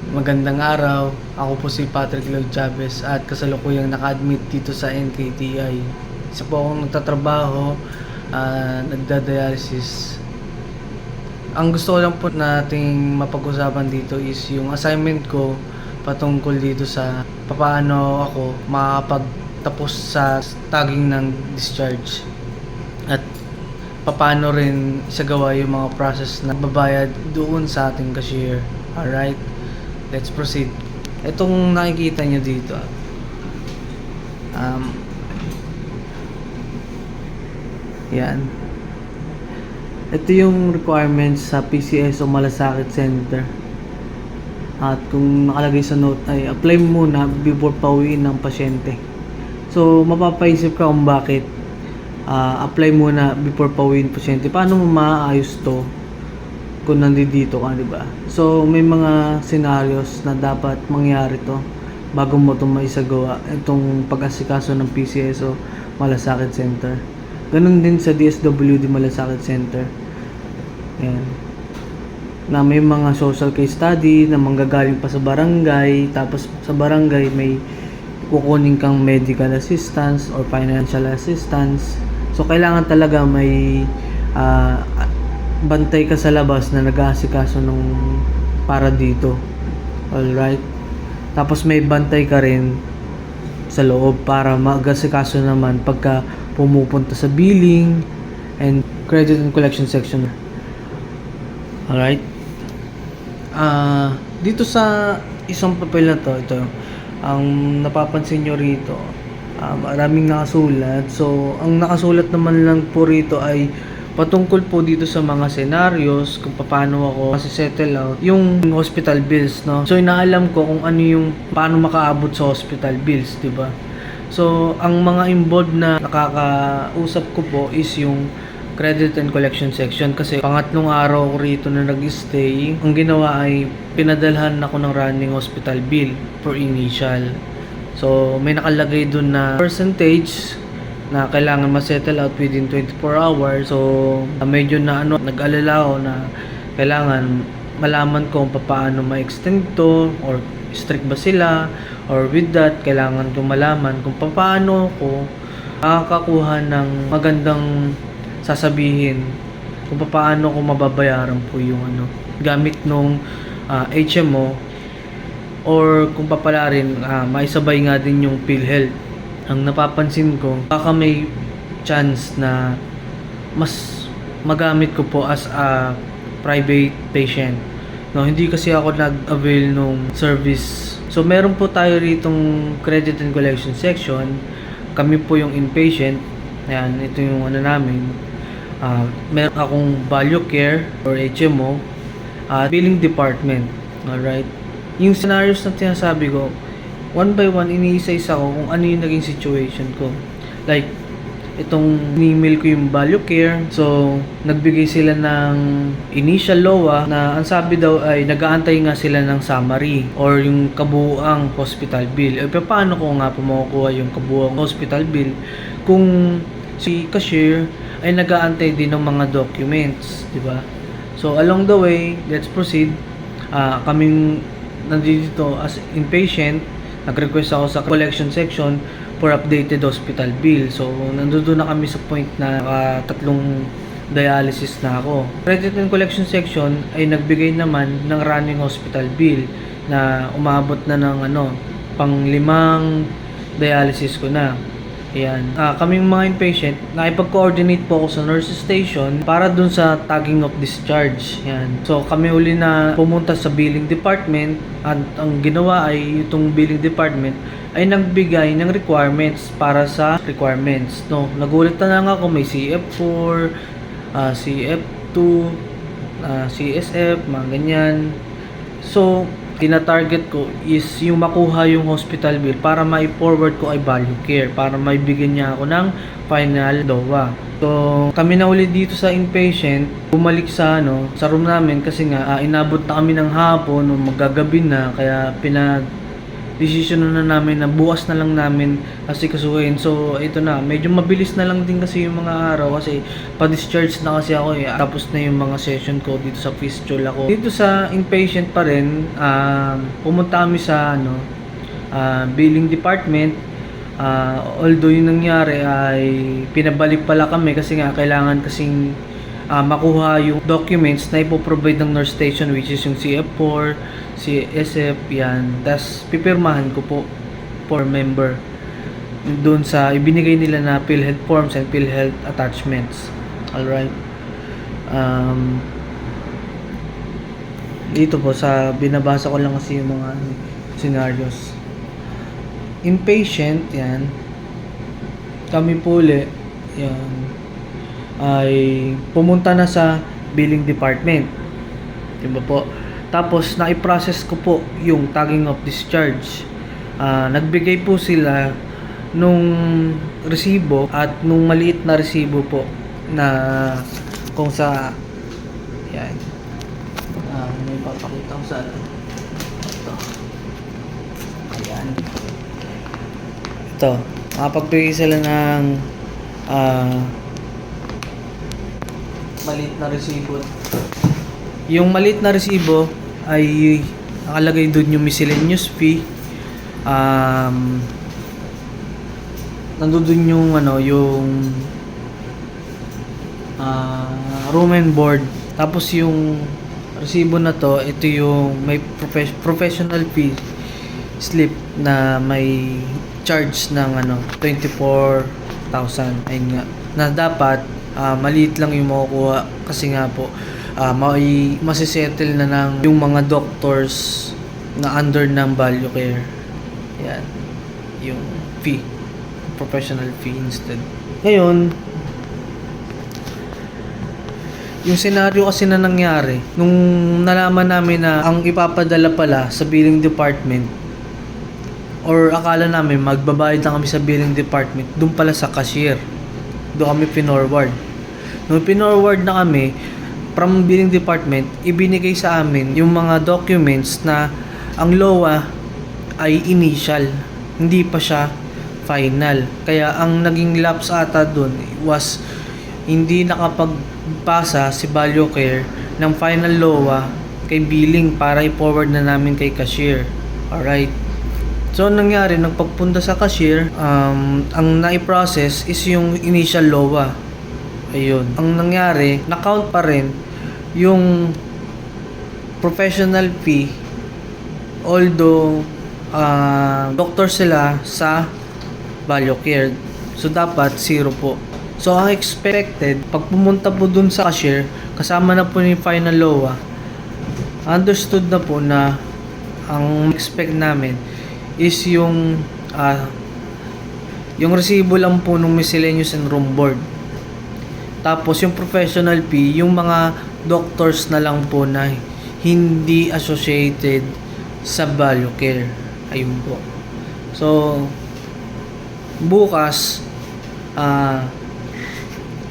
Magandang araw. Ako po si Patrick Lloyd Chavez at kasalukuyang naka-admit dito sa NKTI. Isa po akong nagtatrabaho, nagda-dialysis. Ang gusto ko lang po nating mapag-usapan dito is yung assignment ko patungkol dito sa papaano ako makakapagtapos sa tagging ng discharge at papaano rin isagawa yung mga process na babayad doon sa ating cashier. Alright, let's proceed. Itong nakikita nyo dito, um, yan. Ito yung requirements sa PCS o Malasakit Center. At kung nakalagay sa note ay apply muna before pauwiin ng pasyente. So mapapaisip ka kung bakit apply muna before pauwiin pasyente. Paano mo maayos to kung nandito ka, di ba? So may mga scenarios na dapat mangyari to bago mo to maisagawa itong pag-asikaso ng PCS o Malasakit Center. Ganun din sa DSWD Malasakit Center. Ayan. Na may mga social case study na manggagaling pa sa barangay, tapos sa barangay may kukunin kang medical assistance or financial assistance. So kailangan talaga may bantay ka sa labas na nag-aasikaso nung para dito. Alright? Tapos may bantay ka rin sa loob para mag-asikaso naman pagka pumupunta sa billing and credit and collection section. Alright? Dito sa isang papel na to, ito, ang napapansin nyo rito, maraming nakasulat. So, ang nakasulat naman lang po rito ay patungkol po dito sa mga scenarios kung paano ako masisettle out yung hospital bills, no? So, inaalam ko kung ano yung paano makaabot sa hospital bills, di ba? So, ang mga involved na nakakausap ko po is yung credit and collection section kasi pangatlong araw ko rito na nag-stay. Ang ginawa ay pinadalhan ako ng running hospital bill for initial. So, may nakalagay dun na percentage na kailangan ma-settle out within 24 hours. So, medyo na nag-alala ako na kailangan malaman ko kung paano ma-extend to or strict ba sila, or with that kailangan kong malaman kung paano ko makakakuha ng magandang sasabihin kung paano ko mababayaran po yung gamit nung HMO, or kung papala rin maisabay nga din yung PhilHealth. Ang napapansin ko, baka may chance na mas magamit ko po as a private patient. No, hindi kasi ako nag-avail nung service. So, meron po tayo ritong credit and collection section. Kami po yung inpatient. Ayan, ito yung namin. Meron akong value care or HMO. Billing department. Alright. Yung scenarios na sinasabi ko, one by one, iniisa-isa ko kung ano yung naging situation ko. Like, itong email ko yung value care. So, nagbigay sila ng initial LOA na ang sabi daw ay nag-aantay nga sila ng summary or yung kabuuang hospital bill. E paano ko nga po makukuha yung kabuuang hospital bill kung si cashier ay nag-aantay din ng mga documents, di ba? So, along the way, let's proceed. Kaming nandito as inpatient, nag-request ako sa collection section for updated hospital bill. So, nandoon na kami sa point na tatlong dialysis na ako. Credit and collection section ay nagbigay naman ng running hospital bill na umabot na ng pang 5 dialysis ko na. Ayan. Kaming mga inpatient, nakipag-coordinate po ako sa nurses station para dun sa tagging of discharge. Ayan. So, kami uli na pumunta sa billing department at ang ginawa ay itong billing department ay nagbigay ng requirements para sa requirements. No, nagulat na lang ako, may CF4, CF2, CSF, mga ganyan. So, tina-target ko is yung makuha yung hospital bill para mai-forward ko ay value care, para maibigyan niya ako ng final DOA. So, kami na ulit dito sa inpatient, bumalik sa sa room namin kasi nga inabot na kami ng hapon o magagabi na, kaya decision na namin na bukas na lang namin kasi kasuhin. So ito na, medyo mabilis na lang din kasi yung mga araw kasi pa-discharge na kasi ako eh. Tapos na yung mga session ko dito sa fistula ko. Dito sa inpatient pa rin, pumunta kami sa billing department. Although yung nangyari ay pinabalik pala kami kasi nga kailangan kasing makuha yung documents na ipoprovide ng nurse station, which is yung CF4, CSF, yan. Tapos pipirmahan ko po for member doon sa ibinigay nila na PhilHealth forms and PhilHealth attachments. Alright. Dito po sa binabasa ko lang kasi yung mga scenarios. Inpatient, yan. Kami po ulit, yan, ay pumunta na sa billing department. Diba po? Tapos, na-process ko po yung tagging of discharge. Nagbigay po sila nung resibo at nung maliit na resibo po na kung sa yan. May papakita ko sa ito. Ayan. Ito. Makapagbigay sila ng maliit na resibo. Yung maliit na resibo ay nakalagay doon yung miscellaneous fee. Nandoon yung yung room and board. Tapos yung resibo na to, ito yung may professional fee slip na may charge ng 24,000. Ayun nga. Na dapat maliit lang yung makukuha kasi nga po masisettle na ng yung mga doctors na under ng value care. Yan. Yung fee. Professional fee instead. Ngayon, yung senaryo kasi na nangyari, nung nalaman namin na ang ipapadala pala sa billing department, or akala namin magbabayad lang kami sa billing department, dun pala sa cashier. Doon kami pinorward. Nung pinorward na kami, from billing department, ibinigay sa amin yung mga documents na ang LOA ay initial, hindi pa siya final. Kaya ang naging lapse ata dun was hindi nakapagpasa si Value Care ng final LOA kay billing para i-forward na namin kay cashier. Alright. So nangyari, nagpagpunta sa cashier, ang nai-process is yung initial LOA. Ayun. Ang nangyari, na-count pa rin yung professional fee, although doctor sila sa Value Care. So dapat zero po. So ang expected, pag pumunta po dun sa cashier, kasama na po yung final LOA, understood na po na ang expect namin is yung resibo lang po ng miscellaneous and room board. Tapos yung professional fee, yung mga doctors na lang po na hindi associated sa Value Care. Ayun po. So bukas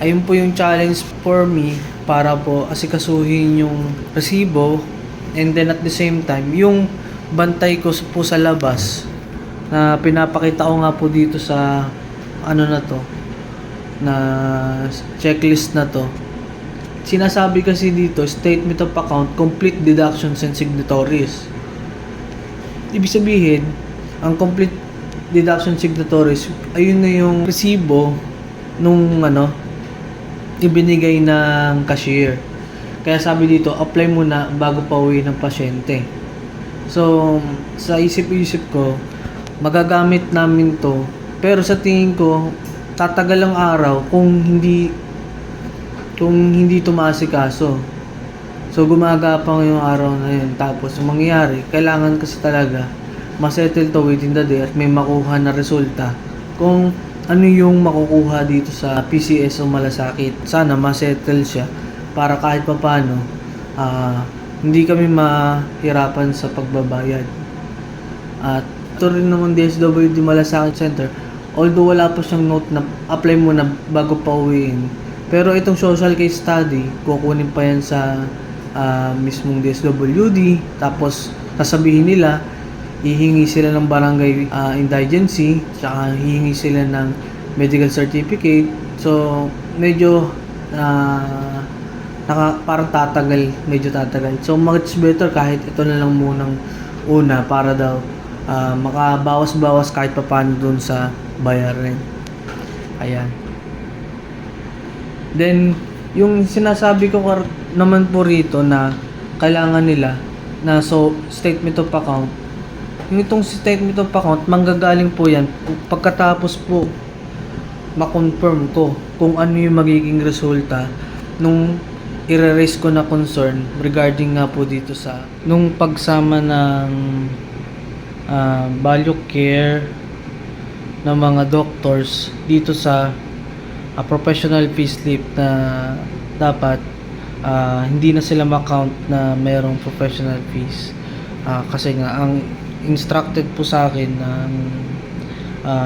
ayun po yung challenge for me para po asikasuhin yung resibo, and then at the same time yung bantay ko po sa labas na pinapakita ko nga po dito sa na checklist na to. Sinasabi kasi dito, statement of account, complete deductions and signatories. Ibig sabihin, ang complete deduction signatories, ayun na yung resibo nung ibinigay ng cashier. Kaya sabi dito, apply muna bago pa uwi ng pasyente. So, sa isip-isip ko, magagamit namin to, pero sa tingin ko, tatagal ang araw kung hindi tumaasikaso. So gumagapang yung araw na yun. Tapos yung mangyayari, kailangan kasi talaga masettle to within the day at may makuha na resulta. Kung ano yung makukuha dito sa PCS o malasakit, sana masettle siya para kahit papano hindi kami mahirapan sa pagbabayad. At ito rin naman DSWD Malasakit Center, although wala pa siyang note na apply mo na bago pa uwiin, pero itong social case study, kukunin pa yan sa mismong DSWD, tapos sasabihin nila hihingi sila ng barangay indigency, tsaka hihingi sila ng medical certificate. So, medyo parang medyo tatagal. So, much better kahit ito na lang munang una para daw makabawas-bawas kahit papaano dun sa bayarin. Ayan. Then, yung sinasabi ko naman po rito na kailangan nila na statement of account. Yung itong statement of account, manggagaling po yan pagkatapos po ma-confirm ko kung ano yung magiging resulta nung i-raise ko na concern regarding nga po dito sa nung pagsama ng value care ng mga doctors dito sa professional fee slip na dapat hindi na sila ma-count na mayroong professional fees. Kasi nga ang instructed po sa akin ng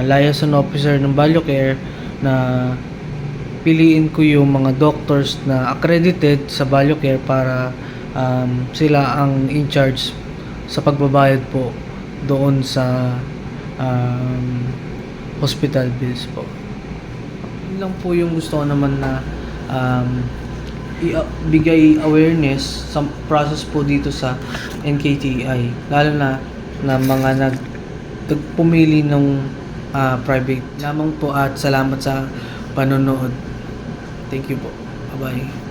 liaison officer ng value care na piliin ko yung mga doctors na accredited sa value care para sila ang in charge sa pagbabayad po doon sa hospital bills po. Yun lang po yung gusto ko naman na bigay awareness sa process po dito sa NKTI, lalo na mga pumili ng private lamang po, at salamat sa panonood. Thank you po. Bye-bye.